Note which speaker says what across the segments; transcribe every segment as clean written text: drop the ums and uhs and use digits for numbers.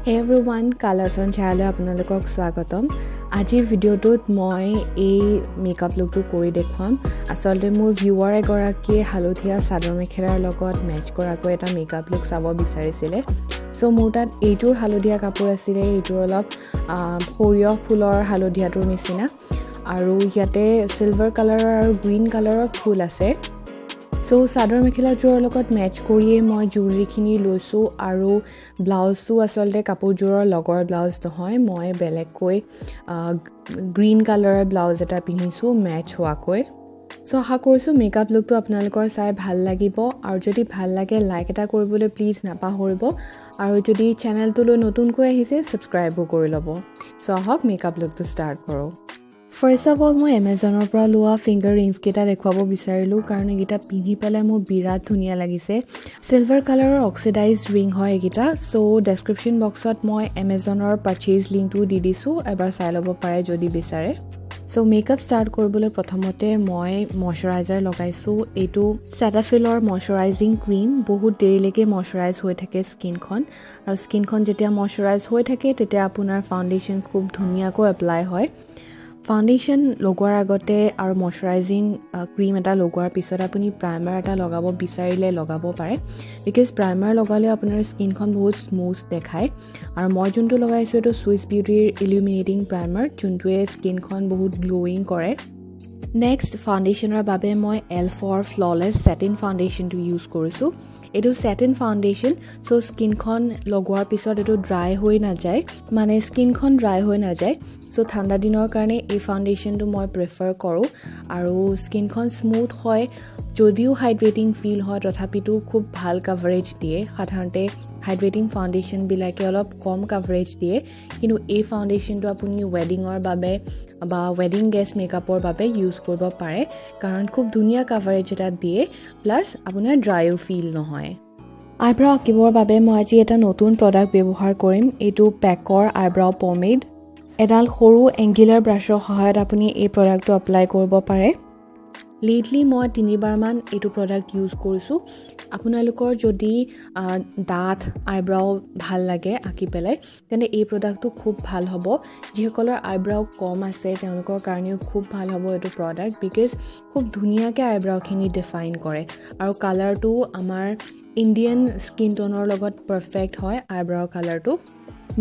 Speaker 1: Hey everyone, Colors on Channel আপোনালোকক স্বাগতম। আজিৰ ভিডিঅ'টোত মই এই মেকআপ লুকটো কৰি দেখুৱাম। আসলতে মোৰ ভিউৱাৰ এগৰাকীয়ে হালধীয়া চাদৰ মেখেলাৰ লগত মেচ কৰাকৈ এটা মেকআপ লুক চাব বিচাৰিছিলে। সো মোৰ তাত এইটোৰ হালধীয়া কাপোৰ আছিল, এইটোৰ অলপ সৰিয়হ ফুলৰ হালধীয়াটোৰ নিচিনা আৰু ইয়াতে সিলভাৰ কালাৰৰ আৰু গ্ৰীণ কালাৰৰ ফুল আছে। সো চাদৰ মেখেলাযোৰৰ লগত মেচ কৰিয়ে মই জুৱেলাৰীখিনি লৈছোঁ আৰু ব্লাউজটো আসলতে কাপোৰযোৰৰ লগৰ ব্লাউজ নহয়, মই বেলেগকৈ গ্ৰীণ কালাৰৰ ব্লাউজ এটা পিন্ধিছোঁ মেচ হোৱাকৈ। সো আশা কৰিছোঁ মেকআপ লুকটো আপোনালোকৰ চাই ভাল লাগিব আৰু যদি ভাল লাগে লাইক এটা কৰিবলৈ প্লিজ নাপাহৰিব আৰু যদি চেনেলটোলৈ নতুনকৈ আহিছে ছাবস্ক্ৰাইবো কৰি ল'ব। সো আহক মেকআপ লুকটো ষ্টাৰ্ট কৰোঁ। ফাৰ্ষ্ট অফ অল মই এমেজনৰ পৰা লোৱা ফিংগাৰ ৰিংছকেইটা দেখুৱাব বিচাৰিলোঁ কাৰণ এইকেইটা পিন্ধি পেলাই মোৰ বিৰাট ধুনীয়া লাগিছে। চিলভাৰ কালাৰৰ অক্সিডাইজড ৰিং হয় এইকেইটা। চ' ডেছক্ৰিপশ্যন বক্সত মই এমেজনৰ পাৰ্চেজ লিংকটো দি দিছোঁ, এবাৰ চাই ল'ব পাৰে যদি বিচাৰে। চ' মেকআপ ষ্টাৰ্ট কৰিবলৈ প্ৰথমতে মই মইশ্চাৰাইজাৰ লগাইছোঁ। এইটো চেটাফিলৰ মইশ্চাৰাইজিং ক্ৰীম। বহুত দেৰিলৈকে মইশ্চাৰাইজ হৈ থাকে স্কিনখন আৰু স্কিনখন যেতিয়া মইশ্চাৰাইজ হৈ থাকে তেতিয়া আপোনাৰ ফাউণ্ডেশ্যন খুব ধুনীয়াকৈ এপ্লাই হয়। ফাউণ্ডেশ্যন লগোৱাৰ আগতে আৰু মইশ্চাৰাইজিং ক্ৰীম এটা লগোৱাৰ পিছত আপুনি প্ৰাইমাৰ এটা লগাব বিচাৰিলে লগাব পাৰে, বিকজ প্ৰাইমাৰ লগালে আপোনাৰ স্কিনখন বহুত স্মুথ দেখায়। আৰু মই যোনটো লগাইছোঁ এইটো চুইচ বিউটিৰ ইলুমিনেটিং প্ৰাইমাৰ, যোনটোৱে স্কিনখন বহুত গ্ল'য়িং কৰে। নেক্সট ফাউণ্ডেশ্যনৰ বাবে মই e.l.fৰ ফ্ললেছ Satin ফাউণ্ডেশ্যনটো ইউজ কৰিছোঁ। এইটো Satin ফাউণ্ডেশ্যন, চ' স্কিনখন লগোৱাৰ পিছত এইটো ড্ৰাই হৈ নাযায়, মানে স্কিনখন ড্ৰাই হৈ নাযায়। চ' ঠাণ্ডা দিনৰ কাৰণে এই ফাউণ্ডেশ্যনটো মই প্ৰিফাৰ কৰোঁ আৰু স্কিনখন স্মুথ হয়, যদিও হাইড্ৰেটিং ফিল হয় তথাপিতো খুব ভাল কাভাৰেজ দিয়ে। সাধাৰণতে হাইড্ৰেটিং ফাউণ্ডেশ্যনবিলাকে অলপ কম কাভাৰেজ দিয়ে, কিন্তু এই ফাউণ্ডেশ্যনটো আপুনি ৱেডিঙৰ বাবে বা ৱেডিং গেষ্ট মেকআপৰ বাবে ইউজ কৰিব পাৰে কাৰণ খুব ধুনীয়া কাভাৰেজ এটা দিয়ে, প্লাছ আপোনাৰ ড্ৰাইও ফিল নহয়। আইব্ৰাও আঁকিবৰ বাবে মই আজি এটা নতুন প্ৰডাক্ট ব্যৱহাৰ কৰিম। এইটো পেকৰ আইব্ৰাও পমেড। এডাল সৰু এংগুলাৰ ব্ৰাছৰ সহায়ত আপুনি এই প্ৰডাক্টটো এপ্লাই কৰিব পাৰে। লেটলি মই 3বাৰমান এইটো প্ৰডাক্ট ইউজ কৰিছোঁ। আপোনালোকৰ যদি ডাঠ আইব্ৰাও ভাল লাগে আঁকি পেলাই তেন্তে এই প্ৰডাক্টটো খুব ভাল হ'ব। যিসকলৰ আইব্ৰাও কম আছে তেওঁলোকৰ কাৰণেও খুব ভাল হ'ব এইটো প্ৰডাক্ট, বিকজ খুব ধুনীয়াকৈ আইব্ৰাওখিনি ডিফাইন কৰে আৰু কালাৰটো আমাৰ ইণ্ডিয়ান স্কিন টোনৰ লগত পাৰফেক্ট হয়। আইব্ৰাও কালাৰটো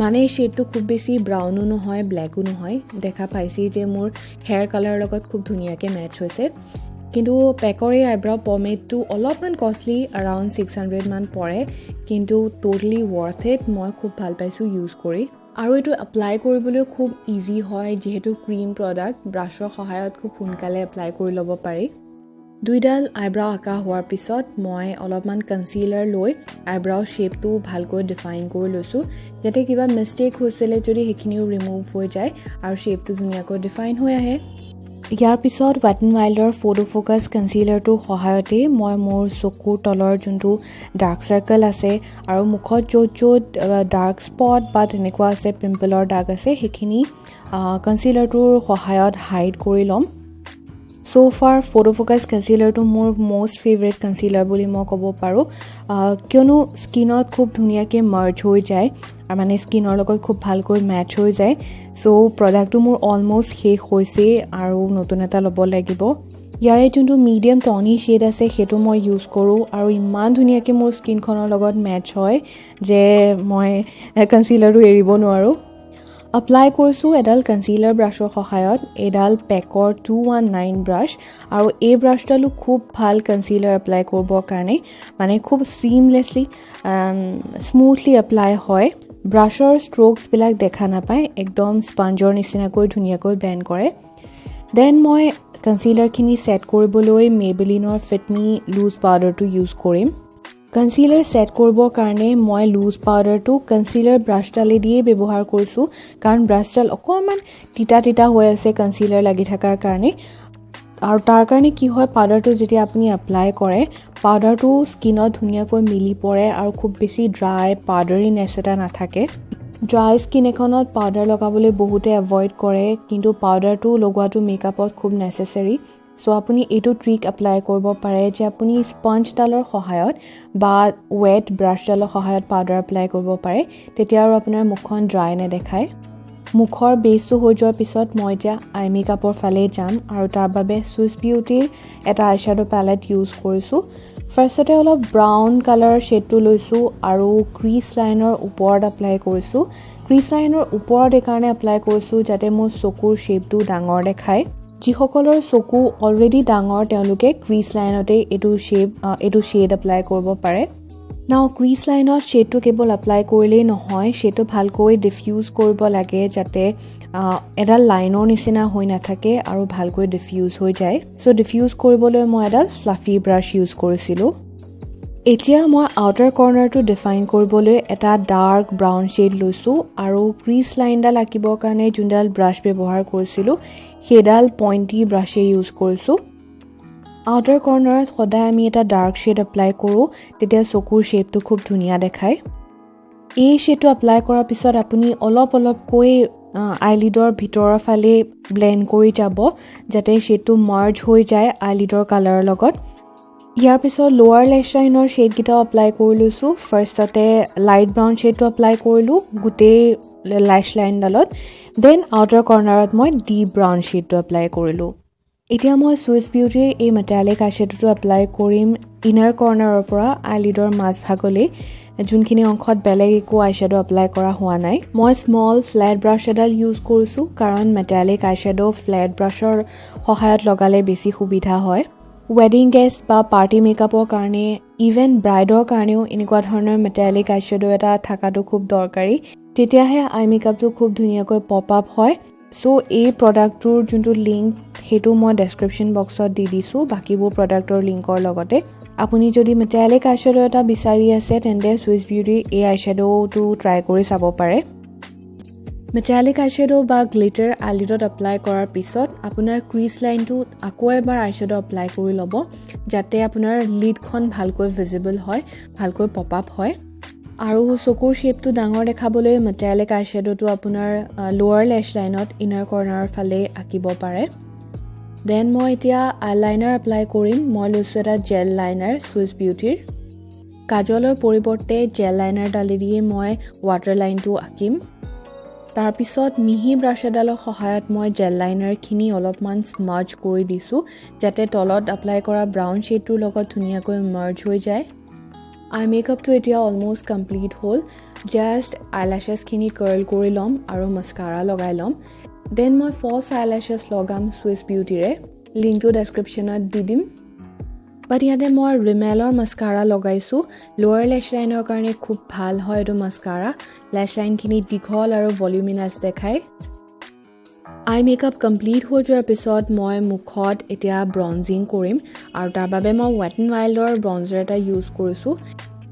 Speaker 1: মানে শ্বেডটো খুব বেছি ব্ৰাউনো নহয় ব্লেকো নহয়। দেখা পাইছি যে মোৰ হেয়াৰ কালাৰৰ লগত খুব ধুনীয়াকৈ মেটচ হৈছে। কিন্তু পেকৰ এই আইব্ৰাও পমেডটো অলপমান কষ্টলি, এৰাউণ্ড 600 মান পৰে, কিন্তু ট'টেলি ৱৰ্থ ইট। মই খুব ভাল পাইছোঁ ইউজ কৰি আৰু এইটো এপ্লাই কৰিবলৈও খুব ইজি হয়, যিহেতু ক্ৰীম প্ৰডাক্ট ব্ৰাছৰ সহায়ত খুব সোনকালে এপ্লাই কৰি ল'ব পাৰি। দুইডাল আইব্ৰাও আঁকা হোৱাৰ পিছত মই অলপমান কনচিলাৰ লৈ আইব্ৰাও শ্বেপটো ভালকৈ ডিফাইন কৰি লৈছোঁ, যাতে কিবা মিষ্টেক হৈছিলে যদি সেইখিনিও ৰিমুভ হৈ যায় আৰু শ্বেপটো ধুনীয়াকৈ ডিফাইন হৈ আহে। ইয়াৰ পিছত ৱেট এণ্ড ৱাইল্ডৰ ফটো ফ'কাছ কনচিলাৰটোৰ সহায়তে মই মোৰ চকুৰ তলৰ যোনটো ডাৰ্ক চাৰ্কল আছে আৰু মুখত য'ত ডাৰ্ক স্পট বা তেনেকুৱা আছে, পিম্পলৰ দাগ আছে, সেইখিনি কনচিলাৰটোৰ সহায়ত হাইড কৰি ল'ম। ছ' ফাৰ ফটো ফ'কাছ কনচিলাৰটো মোৰ মষ্ট ফেভৰেট কনচিলাৰ বুলি মই ক'ব পাৰোঁ, কিয়নো স্কিনত খুব ধুনীয়াকৈ মাৰ্জ হৈ যায় আৰু মানে স্কিনৰ লগত খুব ভালকৈ মেটচ হৈ যায়। ছ' প্ৰডাক্টটো মোৰ অলমষ্ট শেষ হৈছেই আৰু নতুন এটা ল'ব লাগিব। ইয়াৰে যোনটো মিডিয়াম টনি শ্বেড আছে সেইটো মই ইউজ কৰোঁ আৰু ইমান ধুনীয়াকৈ মোৰ স্কিনখনৰ লগত মেটচ হয় যে মই কনচিলাৰটো এৰিব নোৱাৰোঁ। এপ্লাই কৰিছোঁ এডাল কনচিলাৰ ব্ৰাছৰ সহায়ত, এডাল পেকৰ 219 ব্ৰাছ, আৰু এই ব্ৰাছডালো খুব ভাল কনচিলাৰ এপ্লাই কৰিবৰ কাৰণে, মানে খুব চিমলেছলি স্মুথলি এপ্লাই হয়। ব্ৰাছৰ ষ্ট্ৰ'কছবিলাক দেখা নাপায়, একদম স্পঞ্জৰ নিচিনাকৈ ধুনীয়াকৈ ব্লেণ্ড কৰে। দেন মই কনচিলাৰখিনি ছেট কৰিবলৈ মেবলিনৰ ফিট মি লুজ পাউডাৰটো ইউজ কৰিম। কনচিলাৰ ছেট কৰিবৰ কাৰণে মই লুজ পাউডাৰটো কনচিলাৰ ব্ৰাছডালেদিয়ে ব্যৱহাৰ কৰিছোঁ, কাৰণ ব্ৰাছডাল অকণমান তিতা হৈ আছে কনচিলাৰ লাগি থকাৰ কাৰণে। আৰু তাৰ কাৰণে কি হয়, পাউডাৰটো যেতিয়া আপুনি এপ্লাই কৰে পাউডাৰটো স্কিনত ধুনীয়াকৈ মিলি পৰে আৰু খুব বেছি ড্ৰাই পাউডাৰীনেছ এটা নাথাকে। ড্ৰাই স্কিন এখনত পাউডাৰ লগাবলৈ বহুতে এভইড কৰে, কিন্তু পাউডাৰটো লগোৱাটো মেকআপত খুব নেচেচাৰী, সো আপুনি এইটো ট্ৰিক এপ্লাই কৰিব পাৰে যে আপুনি স্পঞ্জ ডালৰ সহায়ত বা ওয়েট ব্ৰাছ ডালৰ সহায়ত পাউডাৰ এপ্লাই কৰিব পাৰে তেতিয়া আৰু আপোনাৰ মুখখন ড্ৰাই নেদেখায় মুখৰ বেসটো হৈ যোৱাৰ পিছত মই এতিয়া আই মেকআপৰ ফালে যাম আৰু তাৰ বাবে সুইচ বিউটিৰ এটা আইশ্যাডো প্যালেট ইউজ কৰিছো ফাৰ্ষ্টতে অলপ ব্ৰাউন কালাৰ শেডটো লৈছো আৰু ক্ৰিজ লাইনৰ ওপৰত এপ্লাই কৰিছো ক্ৰিজ লাইনৰ ওপৰত একাৰণে এপ্লাই কৰিছো যাতে মোৰ চকুৰ শেপটো ডাঙৰ দেখায় যিসকলৰ চকু অলৰেডি ডাঙৰ তেওঁলোকে ক্ৰিজ লাইনতে এইটো শেড এপ্লাই কৰিব পাৰে নাও ক্ৰিজ লাইনত শেডটো কেৱল এপ্লাই কৰিলেই নহয় শেডটো ভালকৈ ডিফিউজ কৰিব লাগে যাতে এডাল লাইনৰ নিচিনা হৈ নাথাকে আৰু ভালকৈ ডিফিউজ হৈ যায় সো ডিফিউজ কৰিবলৈ মই এডাল ফ্লাফি ব্ৰাছ ইউজ কৰিছিলোঁ এতিয়া মই আউটাৰ কৰ্নাৰটো ডিফাইন কৰিবলৈ এটা ডাৰ্ক ব্ৰাউন শেড লৈছোঁ আৰু ক্ৰিজ লাইনডাল আঁকিবৰ কাৰণে যোনডাল ব্ৰাছ ব্যৱহাৰ কৰিছিলোঁ সেইডাল পইণ্টি ব্ৰাছে ইউজ কৰিছোঁ আউটাৰ কৰ্নাৰত সদায় আমি এটা ডাৰ্ক শেড এপ্লাই কৰোঁ তেতিয়া চকুৰ শেপটো খুব ধুনীয়া দেখায় এই শেডটো এপ্লাই কৰাৰ পিছত আপুনি অলপকৈ আইলিডৰ ভিতৰৰ ফালে ব্লেন্ড কৰি যাব যাতে শেডটো মাৰ্জ হৈ যায় আইলিডৰ কালাৰৰ লগত ইয়াৰ পিছত লোৱাৰ লেছ লাইনৰ শেডকেইটাও এপ্লাই কৰি লৈছোঁ ফাৰ্ষ্টতে লাইট ব্ৰাউন শেডটো এপ্লাই কৰিলোঁ গোটেই লেছ লাইনডালত দেন আউটাৰ কৰ্নাৰত মই ডিপ ব্ৰাউন শেডটো এপ্লাই কৰিলোঁ এতিয়া মই সুইচ বিউটিৰ এই মেটালিক আইশ্যাডোটো এপ্লাই কৰিম ইনাৰ কৰ্নাৰৰ পৰা আইলিডৰ মাজভাগলৈ যোনখিনি অংশত বেলেগ একো আইশ্যাডো এপ্লাই কৰা হোৱা নাই মই স্মল ফ্লেট ব্ৰাছ এডাল ইউজ কৰিছোঁ কাৰণ মেটালিক আইশ্যাডো ফ্লেট ব্ৰাছৰ সহায়ত লগালে বেছি সুবিধা হয় ৱেডিং গেষ্ট বা পাৰ্টি মেকআপৰ কাৰণে ইভেন ব্ৰাইডৰ কাৰণেও এনেকুৱা ধৰণৰ মেটালিক আইশ্যাডো এটা থকাটো খুব দৰকাৰী তেতিয়াহে আই মেকআপটো খুব ধুনীয়াকৈ পপ আপ হয় সো এই প্ৰডাক্টটোৰ যোনটো লিংক সেইটো মই ডেছক্ৰিপশ্যন বক্সত দি দিছোঁ বাকিবোৰ প্ৰডাক্টৰ লিংকৰ লগতে আপুনি যদি মেটালিক আইশ্যাডো এটা বিচাৰি আছে তেন্তে সুইচ বিউটি এই আইশ্যাডোটো ট্ৰাই কৰি চাব পাৰে মেটালিক আইশ্যাডো বা গ্লিটাৰ আইলিডত এপ্লাই কৰাৰ পিছত আপোনাৰ ক্ৰিজ লাইনটো আকৌ এবাৰ আইশ্যাডো এপ্লাই কৰি ল'ব যাতে আপোনাৰ লিডখন ভালকৈ ভিজিবল হয় ভালকৈ পপ আপ হয় আৰু চকুৰ শেপটো ডাঙৰ দেখাবলৈ মেটালিক আইশ্যাডোটো আপোনাৰ লোৱাৰ লেছ লাইনত ইনাৰ কৰ্নাৰৰ ফালে আঁকিব পাৰে দেন মই এতিয়া আইলাইনাৰ এপ্লাই কৰিম মই লৈছোঁ এটা জেল লাইনাৰ সুইচ বিউটিৰ কাজলৰ পৰিৱৰ্তে জেল লাইনাৰডালে দিয়ে মই ৱাটাৰ লাইনটো আঁকিম তাৰপিছত মিহি ব্ৰাছ এডালৰ সহায়ত মই জেল লাইনাৰখিনি অলপমান স্মাৰ্জ কৰি দিছোঁ যাতে তলত এপ্লাই কৰা ব্ৰাউন শেডটোৰ লগত ধুনীয়াকৈ মাৰ্জ হৈ যায় আই মেকআপটো এতিয়া অলমষ্ট কমপ্লিট হ'ল জাষ্ট আইলেছেছখিনি কাৰ্ল কৰি ল'ম আৰু মাস্কাৰা লগাই ল'ম দেন মই ফলছ আইলেছেছ লগাম সুইচ বিউটিৰে লিংকটো ডেছক্ৰিপশ্যনত দি দিম বাট ইয়াতে মই ৰিমেলৰ মাস্কাৰা লগাইছোঁ লোৱাৰ লেছ লাইনৰ কাৰণে খুব ভাল হয় এইটো মাস্কাৰা লেছ লাইনখিনি দীঘল আৰু ভলিউমিনাছ দেখায় আই মেকআপ কমপ্লিট হৈ যোৱাৰ পিছত মই মুখত এতিয়া ব্ৰঞ্জিং কৰিম আৰু তাৰ বাবে মই ৱেট এণ্ড ৱাইল্ডৰ ব্ৰঞ্জাৰ এটা ইউজ কৰিছোঁ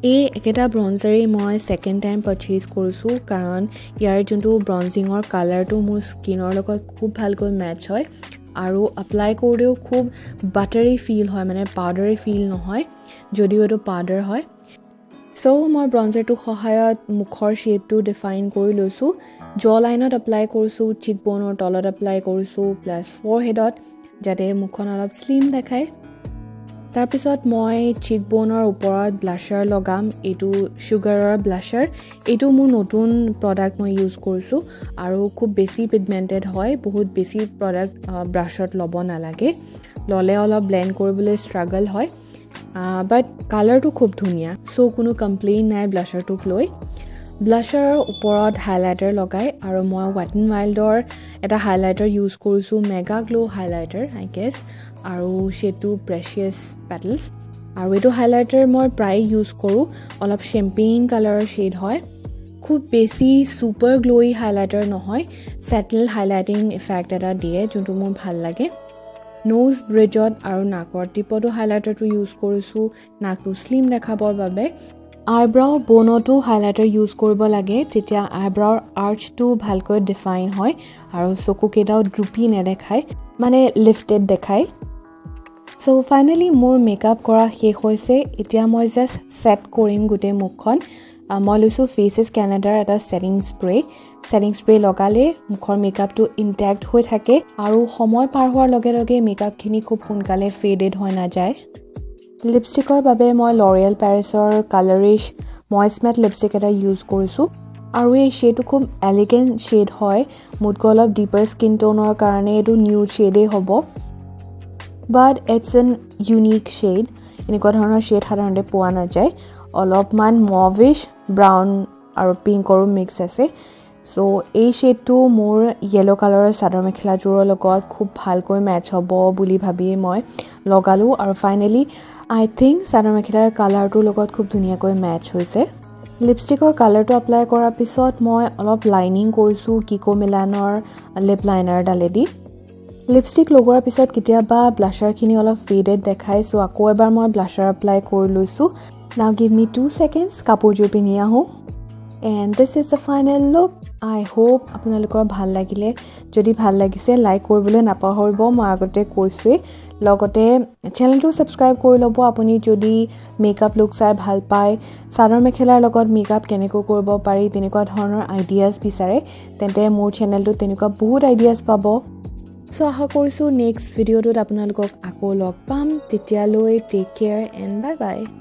Speaker 1: এই একেটা ব্ৰঞ্জাৰেই মই ছেকেণ্ড টাইম পাৰ্চেজ কৰিছোঁ কাৰণ ইয়াৰ যোনটো ব্ৰঞ্জিঙৰ কালাৰটো মোৰ স্কিনৰ লগত খুব ভালকৈ মেটচ হয় আৰু এপ্লাই কৰোঁতেও খুব বাটাৰী ফিল হয় মানে পাউডাৰী ফিল নহয় যদিও এইটো পাউডাৰ হয় সো মই ব্ৰঞ্জাৰটোৰ সহায়ত মুখৰ শেপটো ডিফাইন কৰি লৈছোঁ জ লাইনত এপ্লাই কৰিছোঁ চিক বনৰ তলত এপ্লাই কৰিছোঁ প্লাছ ফৰহেডত যাতে মুখখন অলপ স্লিম দেখায় তাৰপিছত মই চিক বনৰ ওপৰত ব্লাছাৰ লগাম এইটো সুগাৰৰ ব্লাছাৰ এইটো মোৰ নতুন প্ৰডাক্ট মই ইউজ কৰিছোঁ আৰু খুব বেছি পিগমেণ্টেড হয় বহুত বেছি প্ৰডাক্ট ব্ৰাছত ল'ব নালাগে ল'লে অলপ ব্লেণ্ড কৰিবলৈ ষ্ট্ৰাগল হয় বাট কালাৰটো খুব ধুনীয়া সো কোনো কমপ্লেইন নাই ব্লাছাৰটোক লৈ ব্লাছাৰৰ ওপৰত হাইলাইটাৰ লগাই আৰু মই ৱেট এণ্ড ৱাইল্ডৰ এটা হাইলাইটাৰ ইউজ কৰিছোঁ mega glow highlighter I guess আৰু শেডটো প্ৰেচিয়াছ পেটেলছ আৰু এইটো হাইলাইটাৰ মই প্ৰায় ইউজ কৰোঁ অলপ চেম্পেইন কালাৰৰ শেড হয় খুব বেছি ছুপাৰ গ্লোই হাইলাইটাৰ নহয় ছেটেল হাইলাইটিং ইফেক্ট এটা দিয়ে যোনটো মোৰ ভাল লাগে নোজ ব্ৰিজত আৰু নাকৰ টিপতো হাইলাইটাৰটো ইউজ কৰিছোঁ নাকটো স্লিম দেখাবৰ বাবে আইব্ৰাও বনতো হাইলাইটাৰ ইউজ কৰিব লাগে তেতিয়া আইব্ৰাউৰ আৰ্চটো ভালকৈ ডিফাইন হয় আৰু চকুকেইটাও ড্ৰুপি নেদেখায় মানে লিফটেড দেখায় সো ফাইনেলি মোৰ মেকআপ কৰা শেষ হৈছে এতিয়া মই জাষ্ট সেট কৰিম গোটেই মুখখন মই লৈছোঁ ফেচেছ কেনাডাৰ এটা ছেটিং স্প্ৰে লগালে মুখৰ মেকআপটো ইনটেক্ট হৈ থাকে আৰু সময় পাৰ হোৱাৰ লগে লগে মেকআপখিনি খুব সোনকালে ফেডেড হৈ নাযায় লিপষ্টিকৰ বাবে মই লৰিয়েল পেৰিছৰ কালাৰিছ মইষ্ট মেট লিপষ্টিক এটা ইউজ কৰিছোঁ আৰু এই শেডটো খুব এলিগেণ্ট শেড হয় মোতকৈ অলপ ডিপাৰ স্কিন টোনৰ কাৰণে এইটো নিউড শেডেই হ'ব but it's an unique shade এনেকুৱা ধৰণৰ শেড সাধাৰণতে পোৱা নাযায় অলপমান মভিছ ব্ৰাউন আৰু পিংকৰো মিক্স আছে সো এই শেডটো মোৰ ইয়েলো কালাৰৰ চাদৰ মেখেলাযোৰৰ লগত খুব ভালকৈ মেচ হ'ব বুলি ভাবি মই লগালোঁ আৰু ফাইনেলি আই থিংক চাদৰ মেখেলাৰ কালাৰটোৰ লগত খুব ধুনীয়াকৈ মেচ হৈছে লিপষ্টিকৰ কালাৰটো এপ্লাই কৰাৰ পিছত মই অলপ লাইনিং কৰিছোঁ কিকো মিলানৰ লিপ লাইনাৰডালেদি লিপষ্টিক লগোৱাৰ পিছত কেতিয়াবা ব্লাছাৰখিনি অলপ ফেডেড দেখায় চ' আকৌ এবাৰ মই ব্লাছাৰ এপ্লাই কৰি লৈছোঁ নাও গিভ মি 2 seconds কাপোৰযোৰ পিন্ধি আহোঁ and this is the final look I hope আপোনালোকৰ ভাল লাগিলে যদি ভাল লাগিছে লাইক কৰিবলৈ নাপাহৰিব মই আগতে কৈছোঁৱেই লগতে চেনেলটো ছাবস্ক্ৰাইব কৰি ল'ব আপুনি যদি মেকআপ লুক চাই ভাল পায় চাদৰ মেখেলাৰ লগত মেকআপ কেনেকৈ কৰিব পাৰি তেনেকুৱা ধৰণৰ আইডিয়াছ বিচাৰে তেন্তে মোৰ চেনেলটোত তেনেকুৱা বহুত আইডিয়াছ পাব চ' আশা কৰিছোঁ নেক্সট ভিডিঅ'টোত আপোনালোকক আকৌ লগ পাম তেতিয়ালৈ take care and bye by